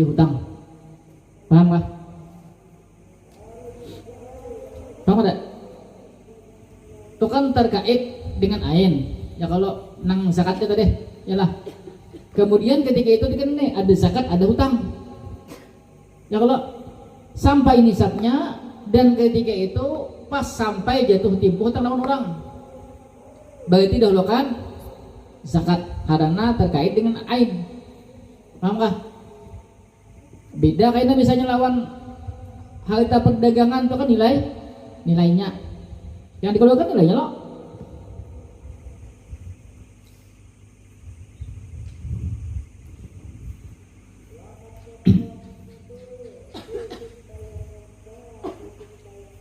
hutang. Paham gak? Paham gak? Itu kan terkait dengan ain. Ya kalau nang zakat kita deh, yalah. Kemudian ketika itu dikenai ada zakat, ada hutang. Ya kalau sampai nisabnya dan ketika itu pas sampai jatuh tempo hutang lawan orang, berarti dahulukan zakat karena terkait dengan ain. Paham gak? Beda kayaknya misalnya lawan harta perdagangan itu kan nilainya. Yang dikeluarkan nilainya loh.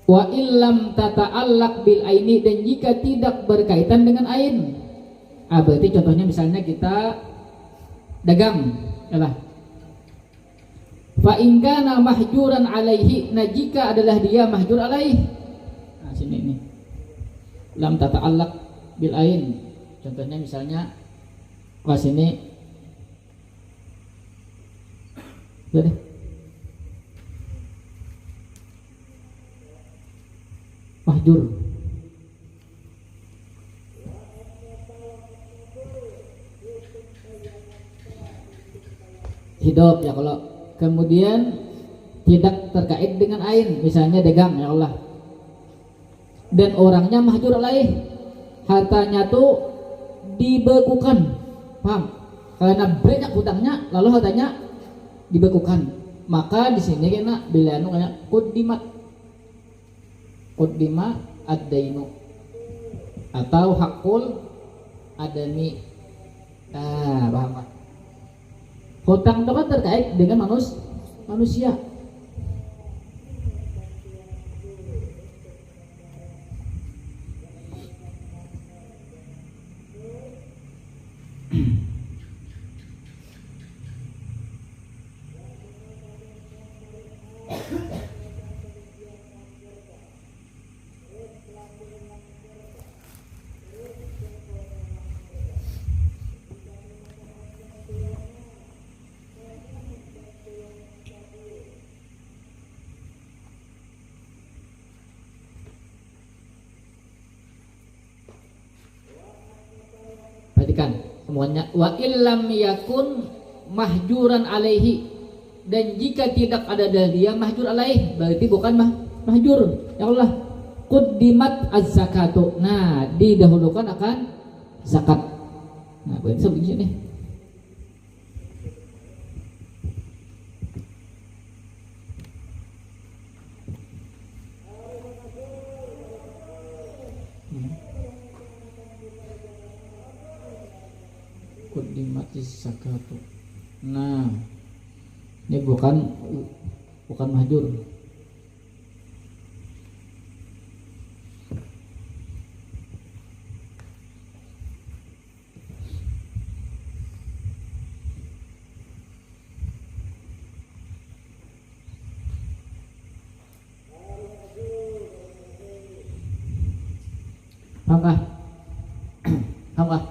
Wa illam tata'allaq bil aini, dan jika tidak berkaitan dengan ain. Berarti contohnya misalnya kita dagang, yalah. Fa in kana mahjuran alaihi, nah jika adalah dia mahjur alaihi. Nah sini nih. Lam tata'allaq bil ain. Contohnya misalnya pas ini udah deh. Mahjur. Hidup ya kalau kemudian tidak terkait dengan ain, misalnya dagang ya Allah. Dan orangnya mahjur alaih, hartanya tuh dibekukan, paham? Karena banyak hutangnya, lalu hartanya dibekukan. Maka di sini kena bila anu kayak Qudima ad-dainu atau hakul adami. Paham pak? Hutang itu kan terkait dengan manusia. Perhatikan semuanya. Wa illam yakun mahjuran alaihi, dan jika tidak ada dari dia mahjur alaih, berarti bukan mahjur. Ya Allah, quddimat az-zakatu. Nah, didahulukan akan zakat. Nah, berarti seperti ini. Quddimatis zakatu. Nah, ini bukan mahjur. Paham kah? Paham kah?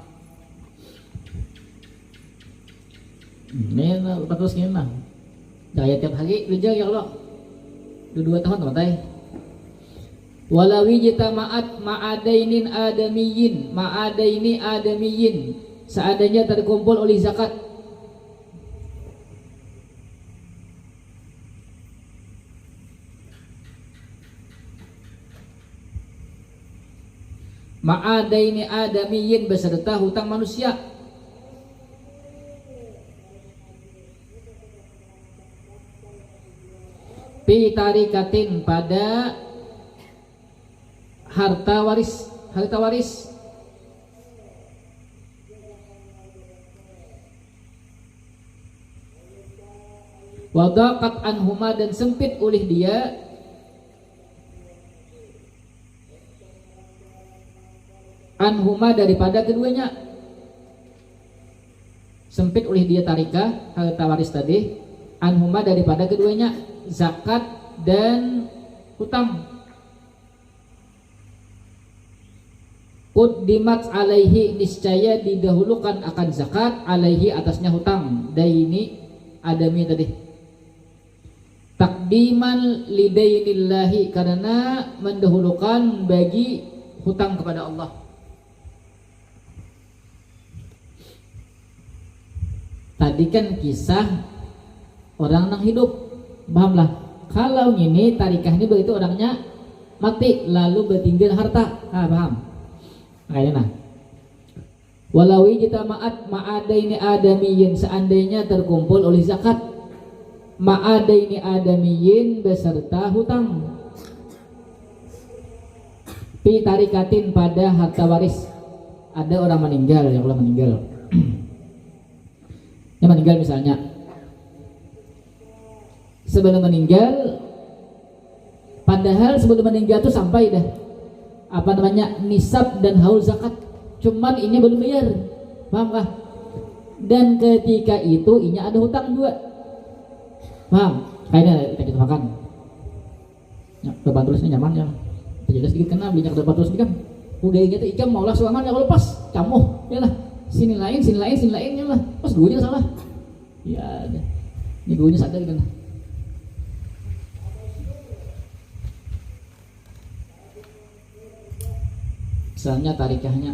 Ini terus gini lah. Daya tiap hari kerja ya Allah. 2 tahun teman-teman. Walawi jitama'at ma'adainin adamiyin, seadanya terkumpul oleh zakat. Ma'adaini adamiyin beserta hutang manusia. Pitarikatin pada harta waris. Wadaqat anhuma, dan sempit oleh dia anhuma daripada keduanya. Sempit oleh dia tarikah harta waris tadi, anhuma daripada keduanya, zakat dan hutang. Quddimat alaihi, niscaya didahulukan akan zakat, alaihi atasnya hutang. Daini adami tadi. takdiman lidainillahi, karena mendahulukan bagi hutang kepada Allah. Tadi kan kisah orang yang hidup, pahamlah. Kalau ini tarikah ini begitu orangnya mati lalu bertinggal harta, paham? Kayaknya nah. Walawi jitama'at ma'adaini adamiyin, seandainya terkumpul oleh zakat ma'adaini adamiyin beserta hutang, pi tarikatin pada harta waris. Ada orang meninggal, yang Allah meninggal yang meninggal misalnya, sebelum meninggal, padahal sebelum meninggal itu sampai dah apa namanya nisab dan haul zakat, cuman ini belum bayar, paham kah? Dan ketika itu inya ada hutang juga, paham? Kayaknya kita makan ya, depan tulisnya nyaman ya, jelas sedikit kena belinya ke depan tulis kan udah gitu ikam maulah suangan ya kalau pas camuh ya lah, sini lain ya lah, pas gurunya salah ya ada ini gurunya sadar kan. Misalnya tarikahnya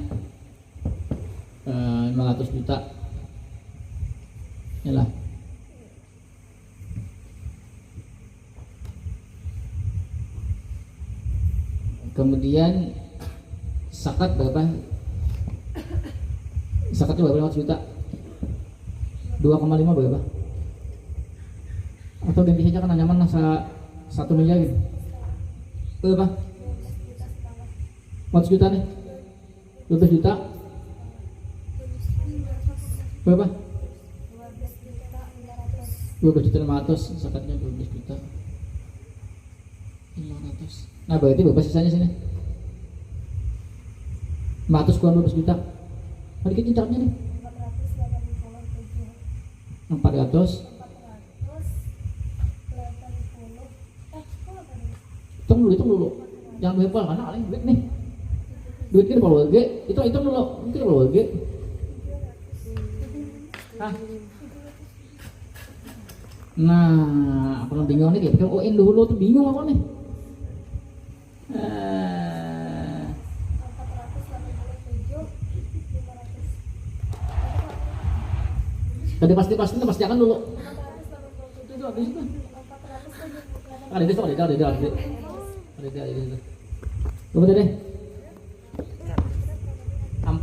500 juta ya lah, kemudian zakat berapa? Zakatnya berapa? 500 juta 2,5 berapa? Atau ganti saja kan nyaman lah 1 miliar gitu, berapa? 400 juta nih, 12 juta berapa? 12 juta 500, zakatnya 12 juta 500. Nah berarti berapa sisanya sini? 500 kurang 12 juta. Mari kita caranya nih. 400. Hitung dulu. Jangan bebal karena paling duit nih. Duit kita kalau lagi, hitung dulu. Mungkin kalau lagi. Nah, aku bingung nih, dia pikir ON dulu tuh bingung aku nih. Tadi pasti akan dulu. Itu habis itu. Ada di situ. Coba deh. 4.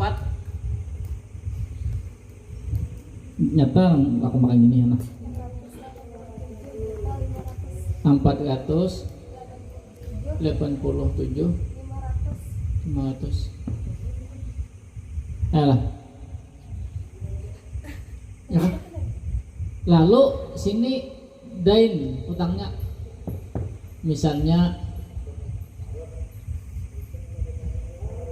Nyata aku makan gini ya nah. 487 500. Ayolah. Ya kan? Lalu sini dain utangnya, misalnya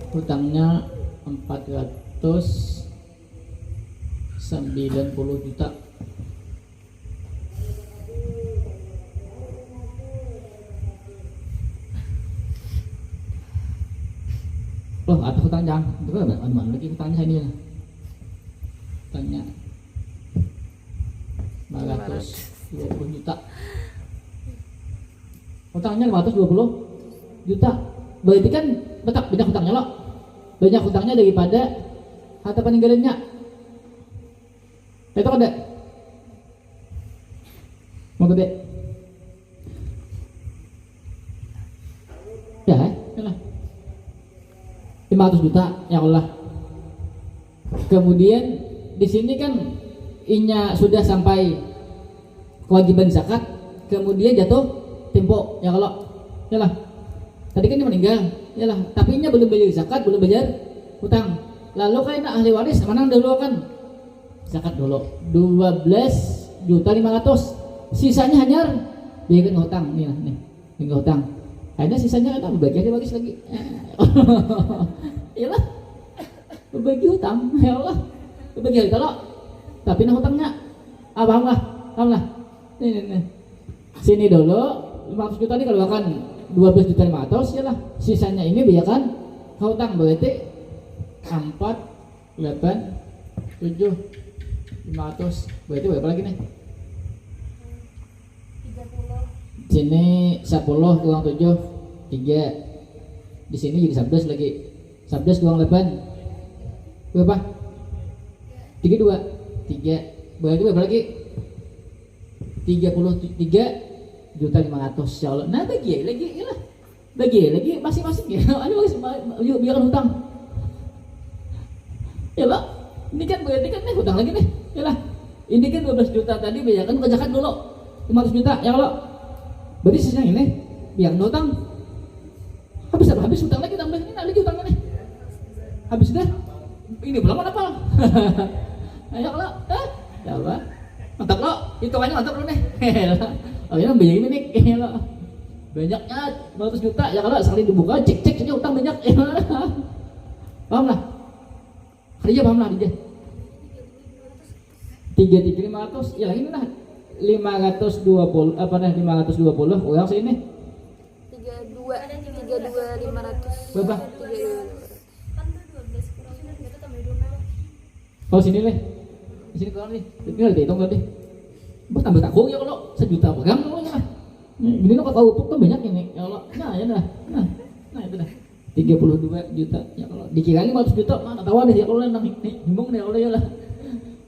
utangnya 490 juta. Loh, ada hutang jangan. Itu kan ada mana lagi hutangnya saya ini. Hutangnya 520 juta. Hutangnya 520 juta. Berarti kan banyak hutangnya loh. Banyak hutangnya daripada harta peninggalannya. Itu ada. Mau gede? Ya, lah. 500 juta ya Allah. Kemudian di sini kan inya sudah sampai kewajiban zakat, kemudian jatuh tempo ya kalau ya lah. Tadi kan dia meninggal ya lah, tapi inya belum bayar zakat, belum bayar hutang. Lalu kan ahli waris mana dulu kan zakat dulu 12 juta 500, sisanya hanya biarkan hutang nih lah nih, tinggal hutang. Akhirnya sisanya kan bagian dibagi lagi. Iyalah, berbagi hutang, ya Allah, berbagi kalau tapi nah hutangnya, paham lah. Nih. Sini dulu 500 juta ini kalau akan 12 juta 500, ya lah. Sisanya ini biarkan hutang, berarti 4, 8, 7, 500. Berarti berapa lagi nih? 30. sini 10 kurang 7 3. Di sini jadi 11 lagi. 11 kurang 8 berapa? 32. 3 berarti berapa lagi? 33 juta 500 ya Allah. Nah bagi lagi ya lah. Bagi lagi masing-masing ya. Ada biar hutang. Ya lah. Ini kan berarti kan nih hutang lagi nih. Ya lah. Ini kan 12 juta tadi biarkan kerjakan dulu 500 juta ya Allah. Berarti sisanya ini biar hutang. Habis apa? Habis hutang lagi tambah ini lagi hutangnya nih. Habis dah. Ini belum apa? Ayo Allah. Ya Allah. Mantap lo, hitungannya mantap lo nih. Oh ya banyak ini nih, banyaknya 500 juta ya kalau sekali dibuka cek saja utang banyak. Paham lah? Kerja paham lah dia. 3.500 ya ini lah 520 apa nih 520 uang sini 32 500 berapa? 32 Oh sini nih di sini kurang nih ini udah dihitung kan deh bos tambah takut ya kalau 1 juta pegang kalau ya gini lo kau upuk tuh banyak ini ya Allah nah ya dah nah itu dah 32 juta ya kalau dikiranya 500 juta mana tahu deh ya kalau nang bingung deh kalau ya lah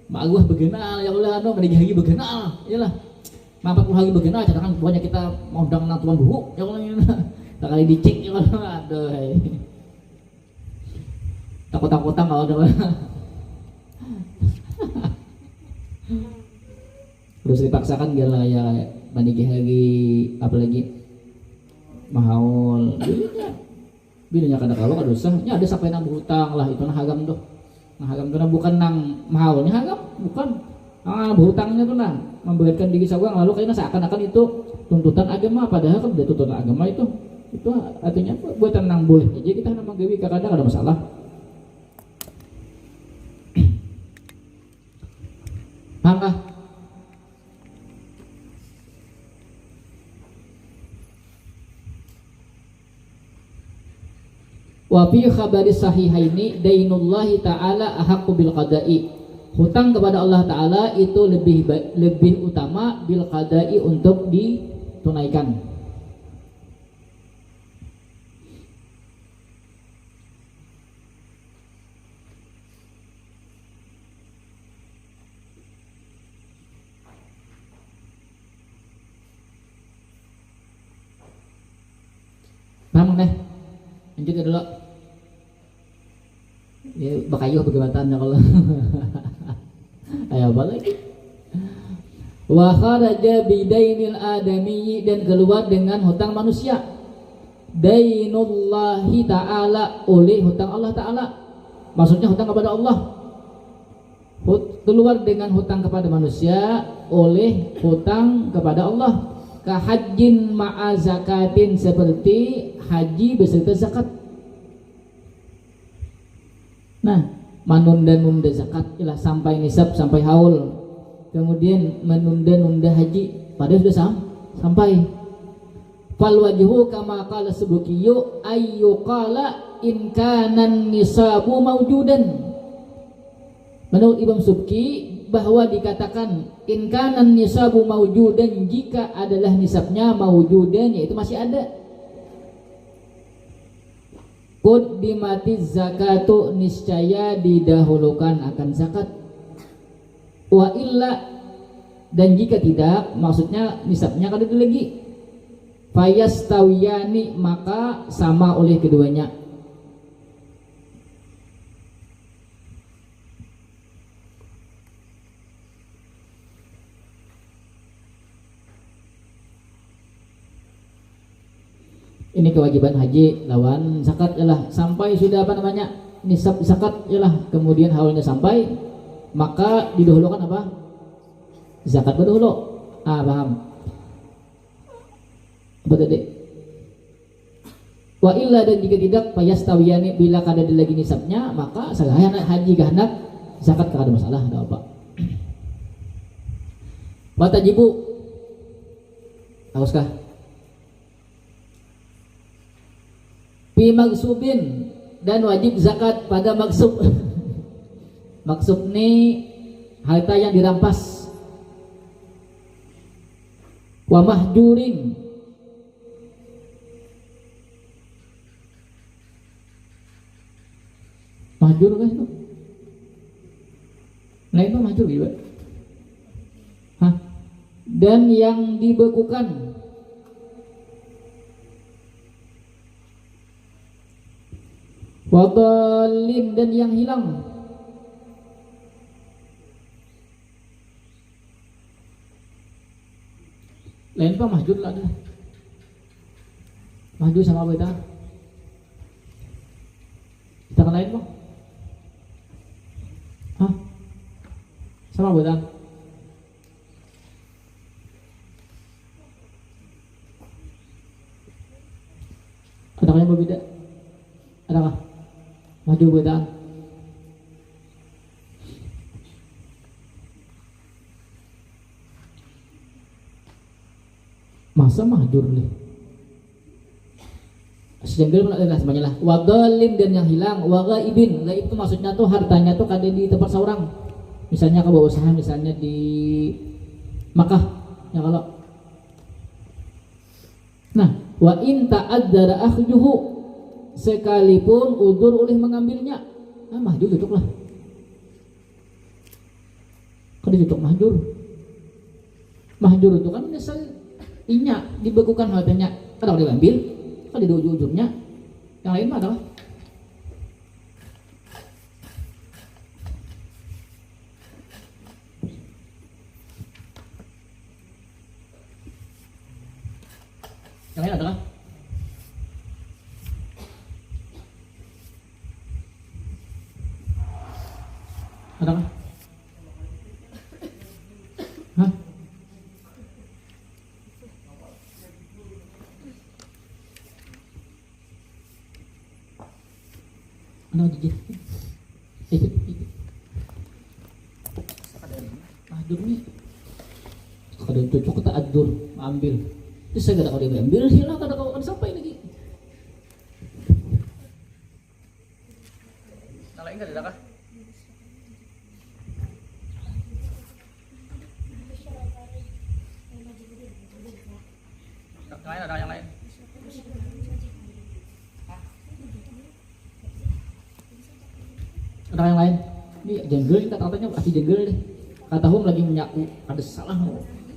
mak gua begenal ya Allah anu meninggi lagi begenal ya lah 40 hari begenal cadangan banyak kita mau undang nang tuan dulu ya Allah ya tak kali dicek ya Allah aduh takut-takutan kalau ada terus dipaksakan gila ya menikah lagi apalagi mahaul bilanya kada kalau kada usah nya ada sampai nang berhutang lah itu nah hagam tuh nah hagam tuh bukan nang mahaulnya hagam bukan berhutangnya tuh nah memberatkan diri seorang lalu kayaknya seakan-akan itu tuntutan agama padahal kan udah tuntutan agama itu artinya buatan nang boleh aja kita nang menggawi kadang ada masalah. Paham kah? Wa fi khabari sahihaini dainullahi ta'ala ahaqqu bil qada'i. Hutang kepada Allah Ta'ala itu lebih utama bil qada'i untuk ditunaikan. Paham deh? Lanjut ya dulu. Ya bakayuh bagaimana kalau ayo balik. Wa kharaja bidainil adami dan keluar dengan hutang manusia. Dainullahi ta'ala oleh hutang Allah Ta'ala. Maksudnya hutang kepada Allah. Keluar dengan hutang kepada manusia oleh hutang kepada Allah. Kahajin ma'a zakatin seperti haji beserta zakat. Nah, menunda-nunda zakat ialah sampai nisab sampai haul. Kemudian menunda-nunda haji padahal sudah sampai. Fal wajhu kama qala Subkiyu ayyuqala in kana nisabu mawjudan. Menurut Imam Subki bahwa dikatakan in kana nisabu mawjudan jika adalah nisabnya mawjudan yaitu masih ada. Qaddimatiz zakatu niscaya didahulukan akan zakat. Wa illa dan jika tidak maksudnya nisabnya kada ada lagi. Fayastawiyani maka sama oleh keduanya. Ini kewajiban haji lawan zakat ialah sampai sudah apa namanya nisab zakat ialah kemudian haulnya sampai maka didahulukan apa zakat berdahulu paham apa tadi wa illa dan jika tidak payastawiyani bila kada ada lagi nisabnya maka sagaya haji gahnap zakat kada masalah ada apa watajibu hauskah fi magsubin dan wajib zakat pada magsub. Magsub ini harta yang dirampas. Wa mahjurin mahjur kan itu. Lain mah mahjur gitu. Hah? Dan yang dibekukan. Wadhalin dan yang hilang. Lain apa mahjur lah ada. Mahjur sama apa kita? Kita kan lain apa? Hah? Sama apa kita? Adakah yang berbeda? Adakah? Mahjur beda? Masa mahjur nih? Sejengkel pun ada semuanya lah. Wagalim dan yang hilang, wagaibin. Gaib itu maksudnya tuh hartanya tuh kada di tempat seorang. Misalnya ke bawah usaha, misalnya di Makkah, ya kalau. Nah, wa in ta'addara akhjuhu, sekalipun udzur oleh mengambilnya, mahjur cocok lah. Kada cocok mahjur. Mahjur itu kan misal inya dibekukan hartanya, kada diambil, kada di ujung-ujungnya. Yang lain mah adalah yang lain adalah adakah? Hah? Ano gigit? Ikut. Adur nih. Kada cocok kita adur, ambil. Terus saya kada kada ambil, hilang kada kau kan sampai lagi. Kalau enggak ada kah? Yang lain ada yang lain. Ada yang lain. Ini jenggel kita katanya asli jenggel deh. Kata hum lagi menyaku ada salah.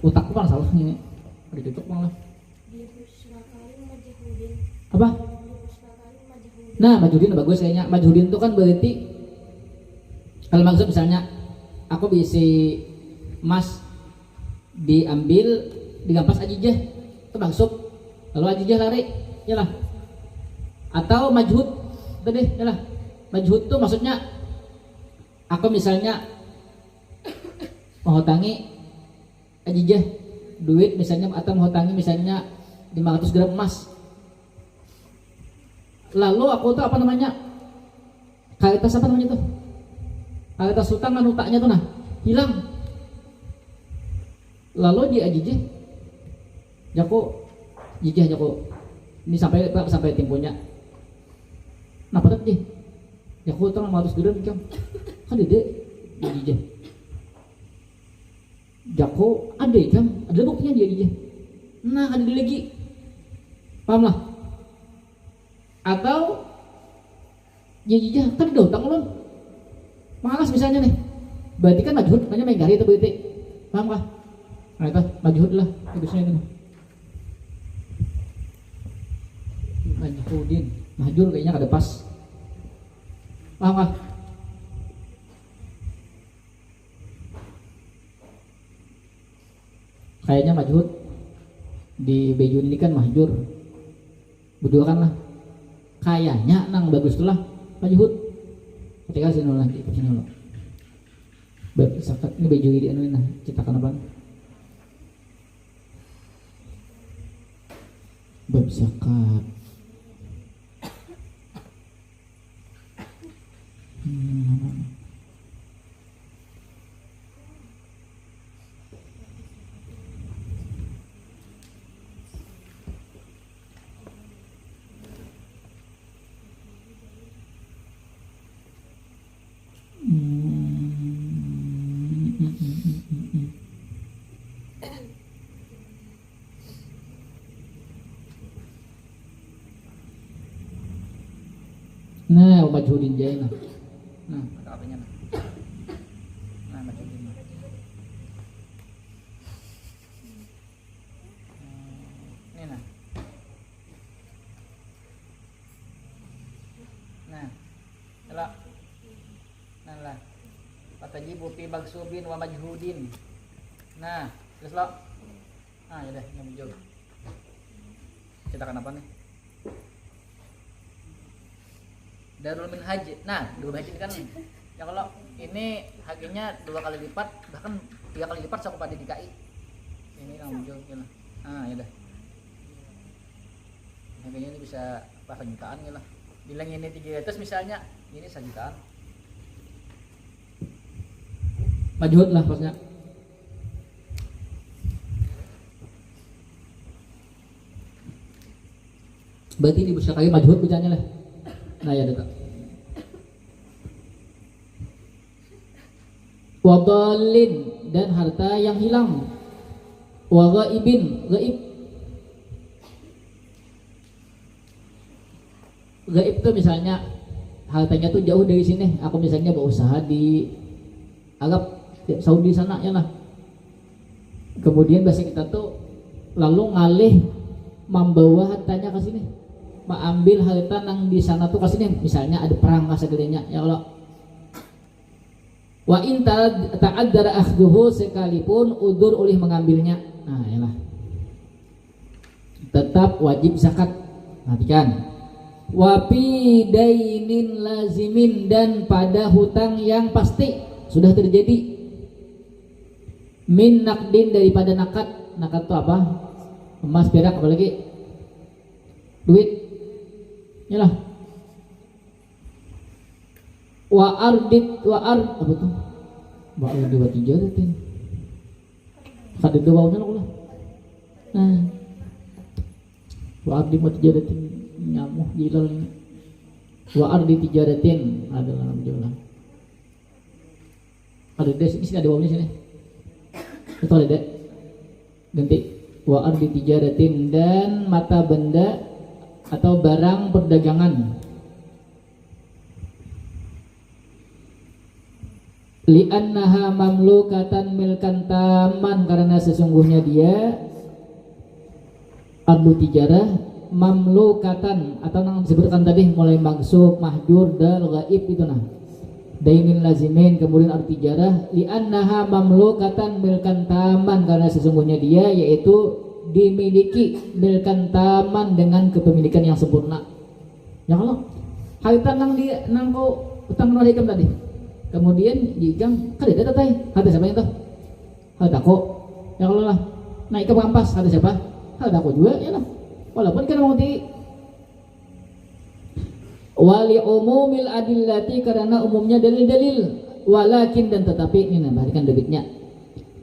Otakku kan salah ini. Ada cocok malah. Apa? Nah, majhudin bagus kayaknya. Majhudin itu kan berarti kalau maksud misalnya aku bisa emas diambil digampas ajijah itu maksud lalu ajijah lari yalah atau majhud tadi yalah majhud itu maksudnya aku misalnya menghutangi ajijah duit misalnya atau menghutangi misalnya 500 gram emas lalu aku tuh apa namanya kaitas apa namanya tuh kaitas hutang kan hutangnya tuh nah hilang lalu dia ajijah jako jijah jako ini sampai temponya nah pada deh jako hutang 500 gram kan dede jijah jako ada buktinya dia jijah nah ada lagi paham lah atau jijah kan udah hutang ulun malas misalnya nih berarti kan majhud makanya main gari itu berarti paham kah nah itu majhud lah bagusnya itu majhudin mahjur kayaknya kada pas paham kah kayaknya majhud di bejun ini kan mahjur berdua kan lah kayaknya nang bagus tuh lah majhud ketika sini lah di sini lo bersakat ini baju ini anu nah cetakan apa bersakat nah majhudin jaina Nah, mata apinya nah. Nah, macam ini. Ini nah. Nah, elok. Nah lah. Fatajibu fi bagsubin wa majhudin. Nah, terus lo. Ah, ya deh, yang muncul. Cetakan apa nih? Darul Minhaj. Nah, Darul Minhaj ini kan ya kalau ini harganya 2 kali lipat, bahkan 3 kali lipat sama pada DKI. Ini yang muncul ya. Ah, ya dah. Harganya ini bisa berapa jutaan ya lah. Bilang ini 300 misalnya, ini 1 jutaan. Majhud lah maksudnya. Berarti ini bisa kayak majhud bacanya lah. Nah ya dekat. Wadallin dan harta yang hilang. Wa ghaibin, gaib. Gaib tuh misalnya hartanya tuh jauh dari sini. Aku misalnya berusaha di Arab Saudi sana ya lah. Kemudian bahasa kita tuh lalu ngalih membawa hartanya ke sini, mengambil harta yang di sana tuh ke sini. Misalnya ada perang kasadenya ya Allah. Wa in ta'addara akhduhu sekalipun udur oleh mengambilnya. Nah, yalah. Tetap wajib zakat. Perhatikan. Wa fi dainin lazimin dan pada hutang yang pasti sudah terjadi. Min nakdin daripada nakat. Nakat itu apa? Emas, perak, apalagi duit. Yalah. Wa ardit apa tuh? Wa ardi wa tijaratin. Kada dawaunya lah. Nah. Wa ardi wa tijaratin nyamuh jilal. Wa ardi tijaratin adalah nama jualan. Ada di sini ada bawahnya sini. Itu ada ganti wa ardi tijaratin dan mata benda atau barang perdagangan. Li'annaha mamlukatan milkan taman karena sesungguhnya dia ardu tijarah mamlukatan atau yang disebutkan tadi mulai maksud mahjur dal gaib itu nah. Dainin lazimin kemudian arti tijarah li'annaha mamlukatan milkan taman karena sesungguhnya dia yaitu dimiliki milkan taman dengan kepemilikan yang sempurna. Ya Allah, harta nang dia nang kau utang nol hikam tadi. Kemudian jikang kada ada tatai. Harta siapa itu? Harta kok. Ya Allah lah. Naik ke pampas harta siapa? Harta kok juga ya lah. Walaupun kan mau di wali umumil adillati karena umumnya dalil-dalil walakin dan tetapi ini nambahkan debitnya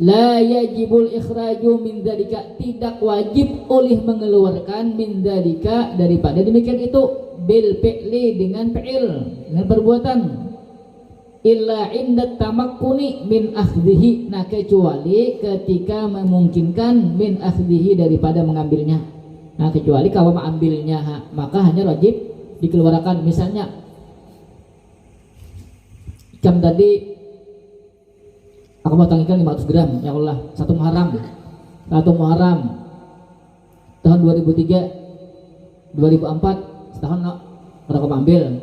la yajibul ikhraju min dzalika tidak wajib oleh mengeluarkan min dzalika daripada demikian itu bil fi'li dengan fi'il dengan perbuatan illa inda tamakkuni min akhdhihi nah kecuali ketika memungkinkan min akhdhihi daripada mengambilnya nah kecuali kalau mengambilnya maka hanya wajib dikeluarkan. Misalnya jam tadi aku mau tanggikan 500 gram ya Allah satu Muharram tahun 2003 2004 setahun no aku ambil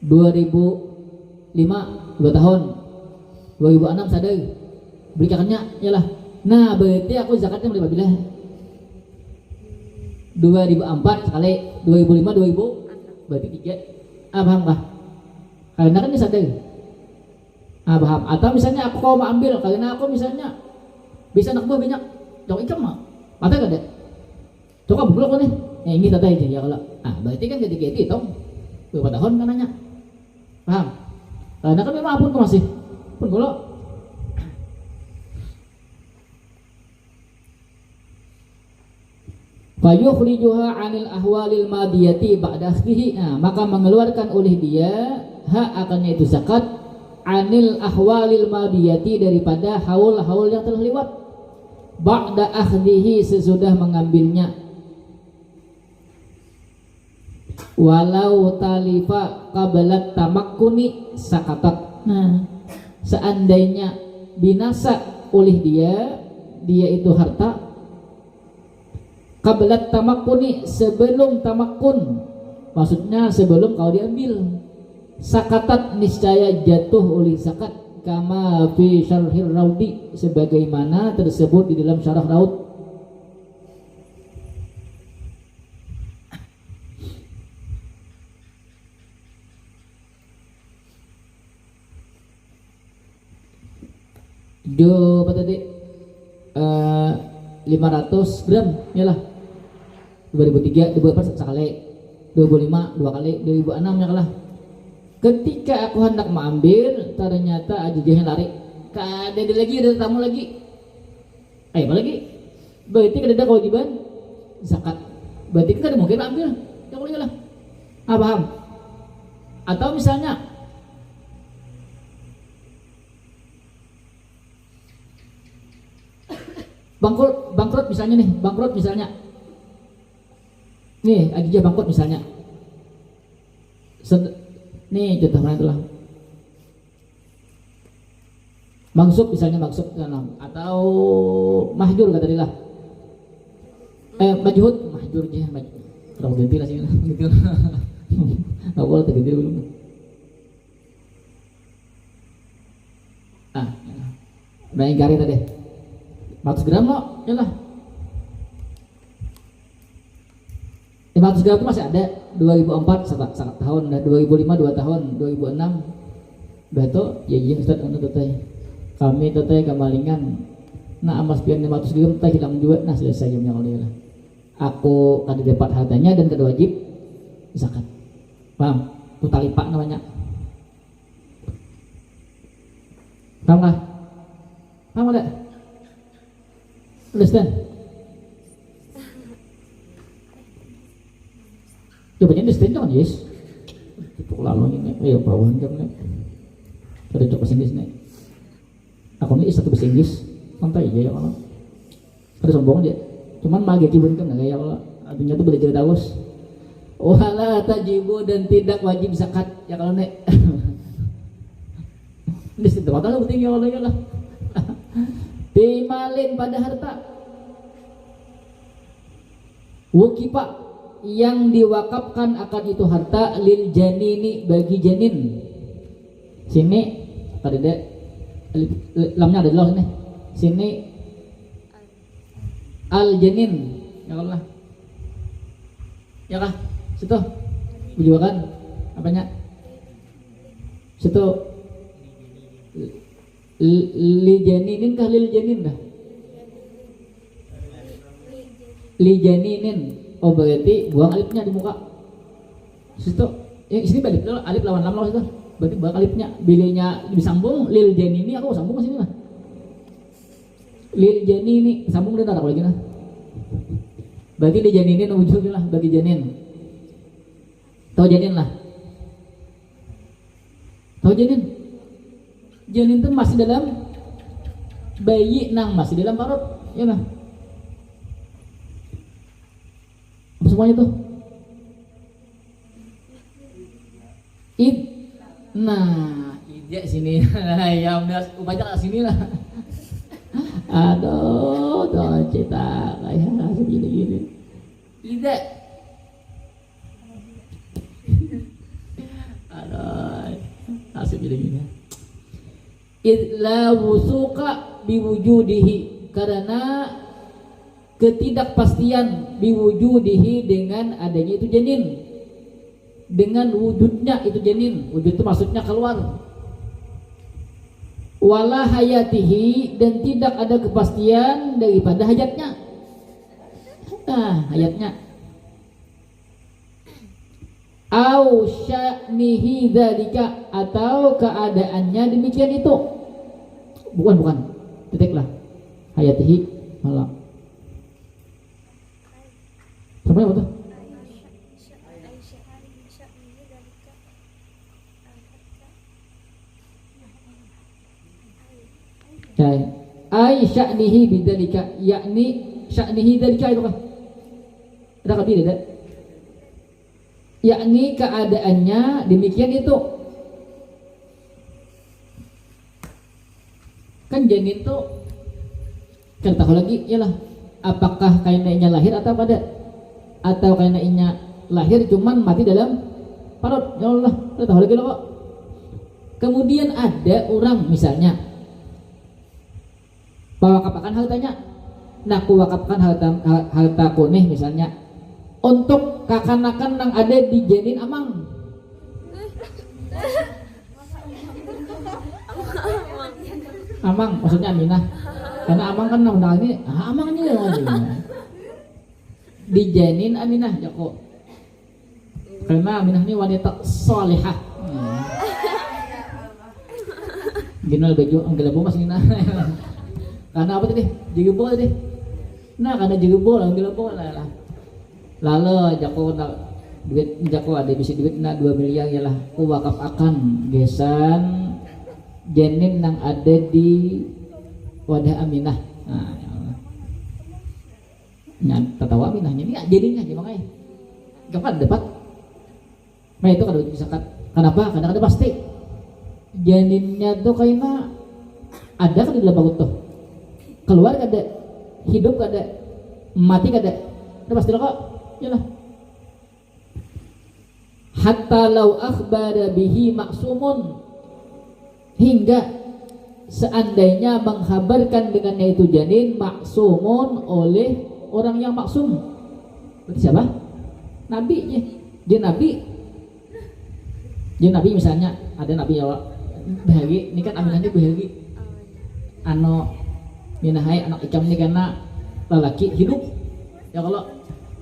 2005 2 tahun 2006 sadar berikannya ya lah. Nah berarti aku zakatnya mulai bila 2004 sekali 2005 2000 berarti 3 paham kah? Karena kan ini sadar paham atau misalnya aku mau ambil karena aku misalnya bisa nak buah banyak dong ikan mah mata gak ada tuh kamu belum nih ini tata aja ya kalau berarti kan ketika itu hitung berapa tahun kan nanya paham? Karena kan memang apun masih pun kalau fayukhrijuha 'anil ahwalil madiyati ba'da akhdihi maka mengeluarkan oleh dia akannya itu zakat 'anil ahwalil madiyati daripada haul-haul yang telah lewat ba'da akhdihi sesudah mengambilnya walau talifa qablat tamakkuni sakatat. Nah, seandainya binasa oleh dia itu harta, qablat tamakkuni, sebelum tamakkun, maksudnya sebelum kau diambil, sakatat niscaya jatuh oleh zakat, kama fi syarhir raudi, sebagaimana tersebut di dalam syarah raud. Do apa tadi? 500 gram ya lah. 2003 2004 sekali, 2005 dua kali, 2006 ya lah. Ketika aku hendak mengambil, ternyata ajijahnya lari. Ada lagi, ada tamu lagi. Apa lagi? Berarti ada kewajiban zakat. Berarti kita ada mungkin ambil. Ya boleh lah. Paham? Atau misalnya bangkrut misalnya nih, nih ajijah bangkrut misalnya, nih contohnya itulah mangsub misalnya, atau mahjur kata dia lah, mahjur aja, kalau ganti lah sih gitu. Nggak boleh terganti dulu. Banyak garis tadi 100 gram lo, ya lah. 500 gram itu masih ada. 2004 sangat tahun, 2005 2 tahun, 2006 beto ya iya Ustaz anu teteh. Kami teteh kemalingan. Nah amas pian 500 gram teh hilang juga. Nah selesai jamnya kalau lah. Aku kada dapat hartanya dan kada wajib zakat. Paham? Kutalipa namanya. Paham nggak? Paham nggak? Understand? Coba understand kan yes. Itu lalu ini, ayo bawahan jam nih. Ada coba bahasa Inggris nih. Aku nih satu bahasa Inggris, santai aja ya kalau. Ada sombong aja. Cuman mage kibun kan nggak ya kalau. Artinya tuh belajar terus. Wala tajibu, dan tidak wajib zakat ya kalau nih. Ini sih tempat lu penting ya Allah. Bimalin pada harta, wukipa yang diwakafkan akan itu harta, lil janini bagi janin. Sini ada lamnya ada loh sini. Sini al janin ya Allah. Ya kah? Situ bujukan apanya? Situ li janinin kah lil janin dah? Li janinin. Oh berarti buang alifnya di muka. Situ sini balik alif lawan lam situ. Berarti buang alifnya. Bilanya disambung lil janini, aku sambung ke sini lah. Lil janini sambung dan ada lagi nah. Berarti li janinin wujudnya lah bagi janin. Tahu janin lah. Tahu janin? Janin itu masih dalam bayi, masih dalam parut, ya lah. Semuanya tuh. Ida sini. Ya udah upacara sini lah. Aduh, tuh cita kayak segini-gini. Ida. Aduh, asik gini-gini. Idla wusuka biwujudihi, karena ketidakpastian biwujudihi dengan adanya itu janin, dengan wujudnya itu janin. Wujud itu maksudnya keluar. Wala hayatihi, dan tidak ada kepastian daripada hayatnya. Hayatnya. Au sya'nihi dzalika, atau keadaannya demikian itu. Bukan. Titiklah. Hayatihi malah. Sampai apa tuh? Ai sya'nihi bidzalika, yakni sya'nihi dzalika itu kan. Ada kabir ada? yakni keadaannya demikian itu. Kan janin itu kan tahu lagi ialah apakah kainnya lahir atau kada, atau kainnya lahir cuman mati dalam parut. Ya Allah, udah tahu lagi loh kok. Kemudian ada orang misalnya pawakapakan hartanya, nah kuwakapkan harta kunih misalnya untuk kakanakan yang ada di janin amang. Amang maksudnya Aminah, karena amang kan nama ini amangnya di janin Aminah ya kok, karena Aminah ini wanita solehah. Gini baju anggelabu mas Nina. Karena apa tadi? Jigebo tadi. Nah karena jigebo anggelabu lah. Lalu jako duit jako ada bisa duit na 2 miliar ya lah. Ku wakaf akan gesan janin yang ada di wadah Aminah. Nah, ya Allah. Tertawa Aminahnya ini jadinya aja makanya. Kapan dapat? Nah itu kalau bisa kan. Kenapa? Karena ada pasti janinnya tuh kayaknya ada kan di dalam perut tuh, keluar kada, hidup kada, mati kada, udah pasti kok, yalah. Hatta lau akhbara bihi maksumun, hingga seandainya menghabarkan dengannya itu janin maksumun oleh orang yang maksum. Berarti siapa? Nabi, dia nabi. Dia nabi misalnya ada nabi ya bahagi, ini kan Aminah ini bahagi ano minahai anak ikam ini karena lelaki hidup ya. Kalau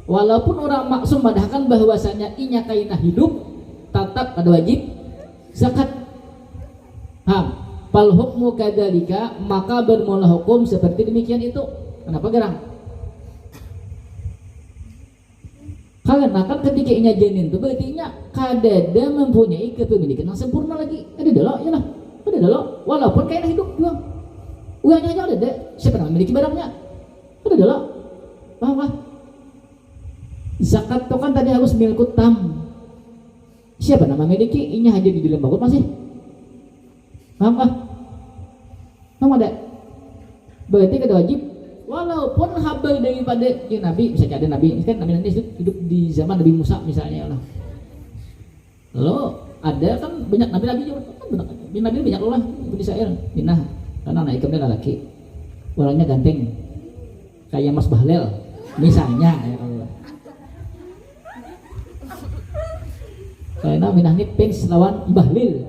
walaupun orang maksum padahkan bahwasanya inya kainah hidup tetap ada wajib zakat. Fal hukmu kadzalika, maka bermula hukum seperti demikian itu. Kenapa gerang? Karena kan ketika inya janin itu berarti inya kadada mempunyai kepemilikan yang sempurna lagi. Ada dalo, ya lah. Ada dalo, walaupun kainah hidup doang. Uangnya aja ada, siapa yang memiliki barangnya? Ada dalo. Paham kah? Zakat itu kan tadi harus milkut tam. Siapa nama memiliki? Inya hanya di dalam bakut masih. Paham kah? Paham ada? Berarti kada wajib. Walaupun habar daripada ya Nabi, bisa ada Nabi, ini kan Nabi nanti hidup di zaman Nabi Musa misalnya lah. Lalu ada kan banyak Nabi juga, Nabi banyak lah di Israel, Minah, karena anak ikamnya lelaki, orangnya ganteng, kayak Mas Bahlil, misalnya ya Allah. Karena Minah ini pins lawan Bahlil,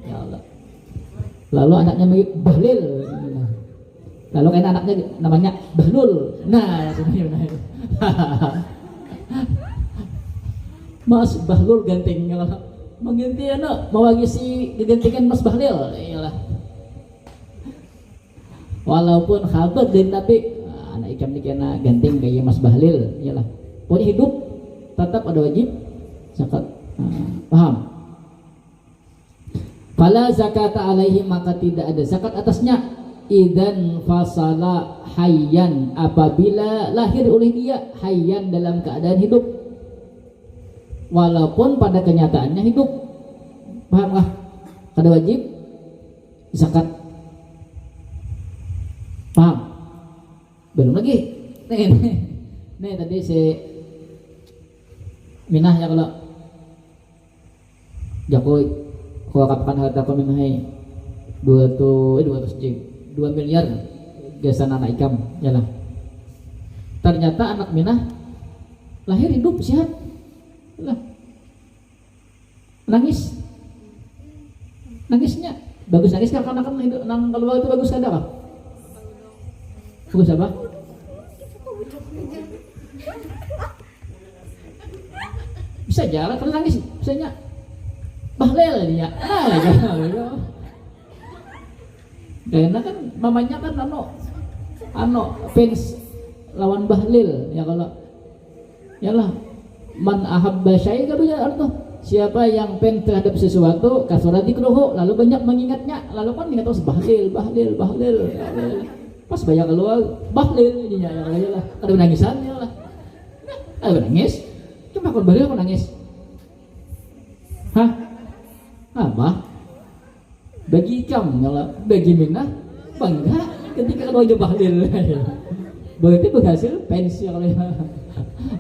ya Allah. Lalu anaknya mirip Bahlil. Lalu kan anaknya namanya Bahlul. Nah, sebenarnya Mas Bahlul ganteng kalau mengganti anak mau ngisi digantikan Mas Bahlil. Iyalah. Walaupun kabar dari Nabi anak ikam ini kena ganteng kayak Mas Bahlil, iyalah. Pokoknya hidup tetap ada wajib zakat. Paham? Fala zakata alaihi, maka tidak ada zakat atasnya. Idan fasala hayyan, apabila lahir oleh dia hayyan dalam keadaan hidup, walaupun pada kenyataannya hidup. Paham kah? Kada wajib zakat. Paham? Belum lagi. Nih tadi si Minah ya kalau Jakoi kuakapkan harta peminahai 200 jeng 2 miliar gasan anak ikam ya lah. Ternyata anak Minah lahir hidup sehat lah. Nangisnya bagus, nangis karena kan hidup nang keluar itu bagus kada kah? Bagus apa? Bisa jalan kalau nangis bisanya Bahlil dia. Karena kan mamanya kan fans lawan Bahlil ya kalau yalah man ahabba syai' kan ya artinya siapa yang fans terhadap sesuatu kasura dikruhu, lalu banyak mengingatnya, lalu kan ingat terus Bahlil. Pas banyak keluar Bahlil jadinya ya lah. Ada nangisan ya lah. Ada nangis. Cuma kalau Bahlil aku nangis. Hah? Apa? Bagi kamu bagi mina bangga ketika kedua wajib bahlil. Berarti berhasil pensi kalau ya.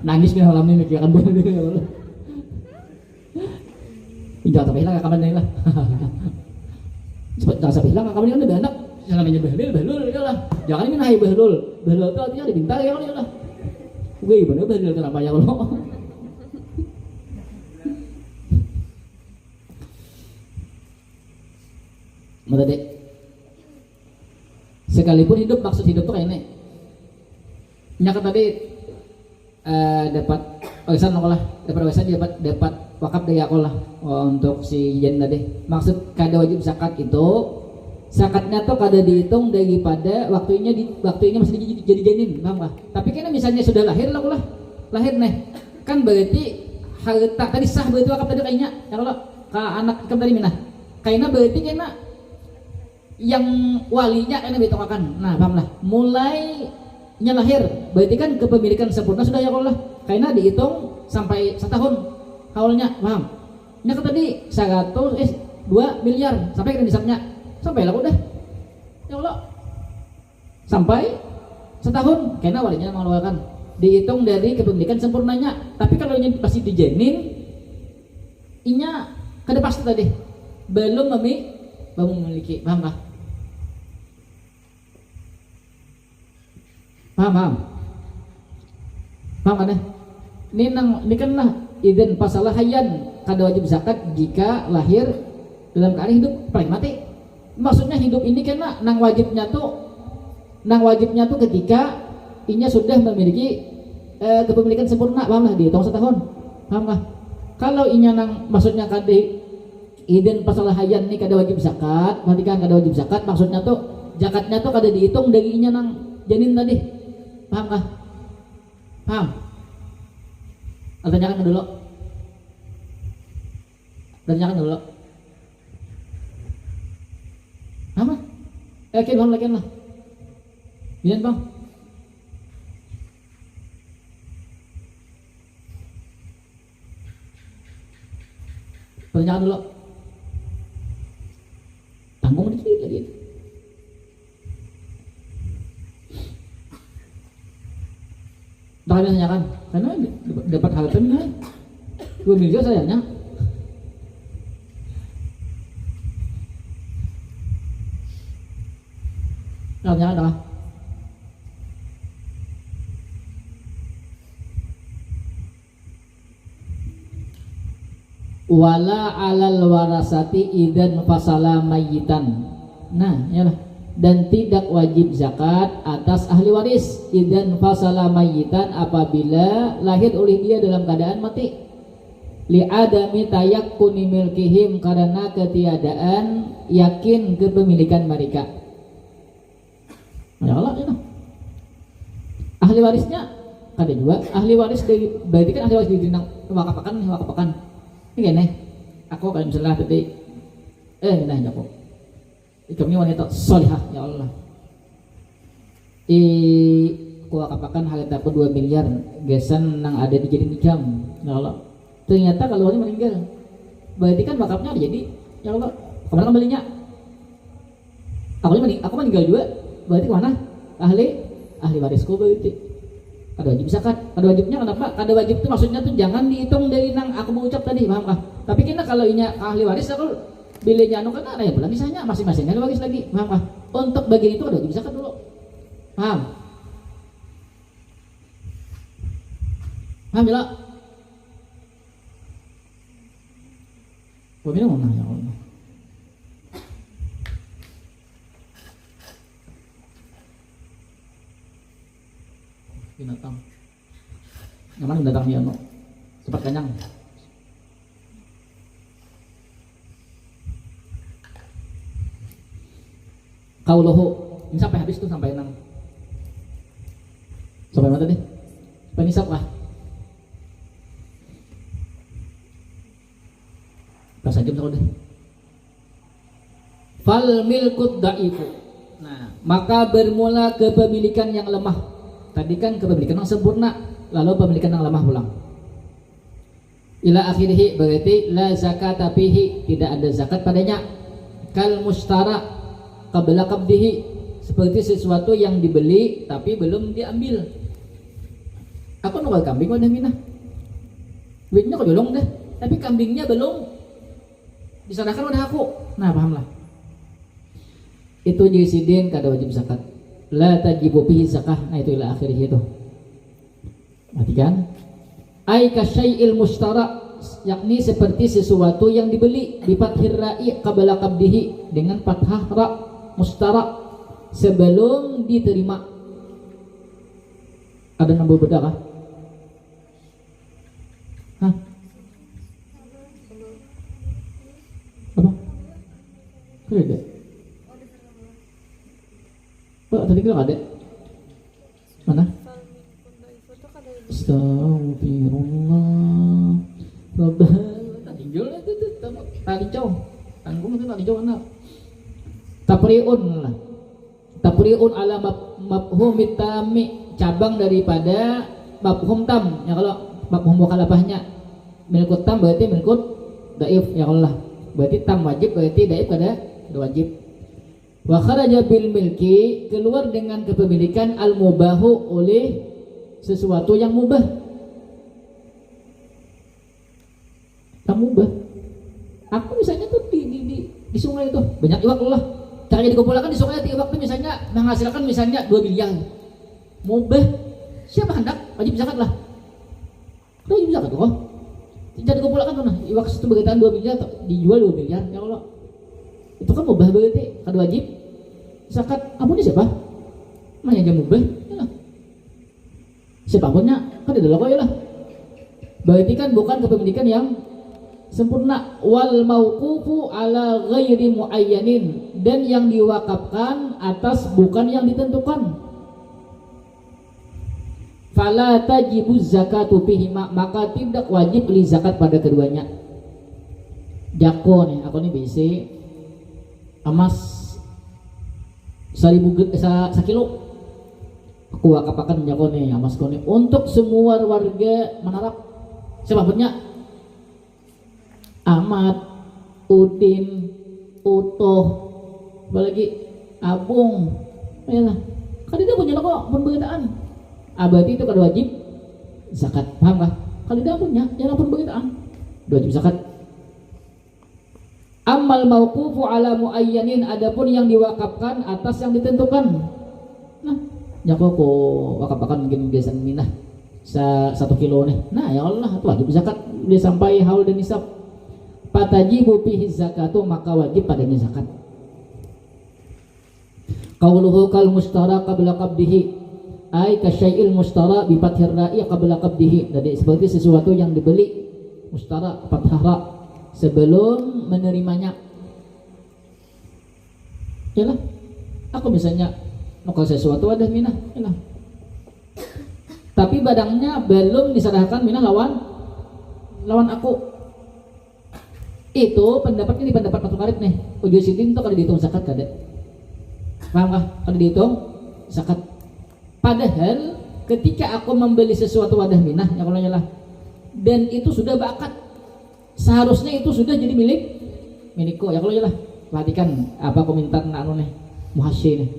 Nangis nih malam ini mikirkan bahlil. Jangan sampai hilang kapan lah. Jangan sampai hilang kapan ini udah anak. Yang namanya bahlul ya lah. Jangan ini nahi bahlul. Bahlul itu artinya dibintai ya lah. Gue gimana bahlul kenapa ya Allah? Mata dek. Sekalipun hidup, maksud hidup tuh kayak ini. Nyaka tadi dapat warisan lah, dapat warisan dapat wakaf dari aku lah untuk si jen tadi. Maksud kada wajib zakat itu zakatnya tuh kada dihitung daripada waktunya masih jadi janin, paham kah? Tapi kan misalnya sudah lahir lah, lahir nih, kan berarti harta tadi sah berarti wakaf tadi kayaknya. Ya kalau ke anak ikam tadi minah, kayaknya berarti kayaknya yang walinya kena ditongkakan. Nah, paham lah. Mulainya lahir, berarti kan kepemilikan sempurna sudah ya Allah. Karena dihitung sampai setahun haulnya, paham? Nya tadi 2 miliar sampai kan disapnya. Sampai lah udah. Ya Allah. Sampai setahun karena walinya mengeluarkan. Dihitung dari kepemilikan sempurnanya. Tapi kalau ini pasti dijamin inya kada pasti tadi. Belum memiliki, paham kah? Paham kan? Ini kan lah idzin pasalah hayyan kada wajib zakat jika lahir dalam keadaan hidup paling mati. Maksudnya hidup ini karena nang wajibnya tuh ketika inya sudah memiliki kepemilikan sempurna, paham lah, dihitung setahun, paham kah? Kalau inya nang maksudnya kada idzin pasalah hayyan nih kada wajib zakat, perhatikan kada wajib zakat maksudnya tuh zakatnya tuh kada dihitung dari inya nang janin tadi, paham kah? Paham? Tanyakan dulu. Apa? Yakin lah. Biar bang. Tanyakan dulu. Tanggung dikit lagi. Tak ada tanyakan, karena dapat harta nih, 2 miliar sayangnya. Tanyakan dah. Wala alal warasati idan fasala mayyitan. Nah, ya lah. Dan tidak wajib zakat atas ahli waris idan fasala mayyitan apabila lahir oleh dia dalam keadaan mati. Li adami tayakkuni milkihim karena ketiadaan yakin kepemilikan mereka. Ya Allah, ya. Ahli warisnya kada juga. Ahli waris dari berarti kan ahli waris di wakafakan. Ini nih, aku kalau misalnya tadi, nah aku, ikutnya wanita solihah, ya Allah. Aku wakafakan harta aku 2 miliar, gesan nang ada di jadi nikam, ya Allah. Ternyata kalau ini meninggal, berarti kan wakafnya jadi, ya Allah, kemana kembalinya? Aku meninggal juga, berarti kemana? Ahli warisku berarti. Kada wajib zakat. Kada wajibnya kenapa? Kada wajib itu maksudnya tuh jangan dihitung dari nang aku mau ucap tadi, paham kah? Tapi kita kalau inya ahli waris aku bilihnya anu kan ada ya bulan misalnya masing-masing ahli waris lagi, paham kah? Untuk bagian itu kada wajib zakat dulu. Paham? Paham jelas? Gua bilang mana ya Allah. Binatang nyaman binatang dia no cepat kenyang. Kaulohu ini sampai habis tuh sampai 6 sampai mana tadi sampai nisab lah pas jam satu deh. Fal milkut da'ifu. Nah maka bermula kepemilikan yang lemah. Tadi kan kepemilikan yang sempurna, lalu pemilikan yang lemah pulang. ila akhirih, berarti la zakata fihi, tidak ada zakat padanya. Kal mustara qabla qabdihi, seperti sesuatu yang dibeli tapi belum diambil. Aku nunggu kambing udah minah, duitnya kok jolong deh, tapi kambingnya belum diserahkan udah aku. Nah pahamlah, itu jisidin kada wajib zakat. La tajibu fihi zakah, nah itu ila akhirih itu. Perhatikan, ai kasyai'il mushtara, yakni seperti sesuatu yang dibeli, bi fathir ra'i qabla qabdihi, dengan fathah ra, mushtara, sebelum diterima. Ada nambah beda kah? Hah? Apa? Ada? Oh, tadi kira ada. Mana? Astagfirullah. Rabbana. Tinggal itu tadi jauh. Tanggung itu tadi jauh anak. Tapriun lah. Tapriun ala mafhumit tami, cabang daripada mafhum tam. Ya kalau mafhum mukhalafahnya milkut tam berarti milkut dhaif, ya Allah. Berarti tam wajib, berarti dhaif kada wajib. Wa kharaja bil milki, keluar dengan kepemilikan al mubahu, oleh sesuatu yang mubah. Yang mubah. Aku misalnya tuh di sungai itu banyak iwak Allah. Caranya dikumpulkan di sungai iwak itu misalnya menghasilkan misalnya 2 miliar. Mubah. Siapa hendak wajib zakat lah. Wajib zakat kok. Tidak dikumpulkan tuh nah iwak itu berkaitan 2 miliar dijual 2 miliar, ya Allah. Itu kan mubah berarti kada wajib zakat. Ampun siapa? Mana aja mubah? Ya. Siapapunnya kan ada logo ya lah. Berarti kan bukan kepemilikan yang sempurna. Wal mauqufu ala ghairi muayyanin, dan yang diwakafkan atas bukan yang ditentukan. Fala tajibu zakatu fihima, maka tidak wajib beli zakat pada keduanya. Jako nih, aku nih BC emas 1.000 sekilo, aku wakapakan jako nih emas kone untuk semua warga Manarak. Siapa punya? Ahmad, Udin, Utoh, apalagi Abung, ayolah. Kan dia punya kok pemberitaan. Berarti itu kada wajib zakat, paham kah? Kalau dia punya, jangan pemberitaan, wajib zakat. Amal mauqufu ala muayyanin, adapun yang diwakafkan atas yang ditentukan. Nah, ya kok wakafkan mungkin biasa minah 1 kilo nih. Nah, ya Allah, itu wajib zakat dia sampai haul dan nisab. Fatajibu fihi zakatu, maka wajib padanya zakat. Qauluhu kal mustara qabla qabdihi, ai kasyai'il mustara bi fathir ra'i qabla qabdihi. Jadi seperti sesuatu yang dibeli, mustara fathah ra, sebelum menerimanya. Yalah, aku misalnya mau sesuatu ada minah, yalah. Tapi badangnya belum diserahkan minah lawan aku. Itu pendapat ini pendapat Fathul Qarib nih. Ujung sidin itu kalau dihitung zakat kada. Paham kah? Kalau dihitung zakat. Padahal ketika aku membeli sesuatu wadah minah, ya kalau nyalah, dan itu sudah bakat, seharusnya itu sudah jadi milikku, ya kalau nyalah. Perhatikan apa komentar anu nih muhasyi nih.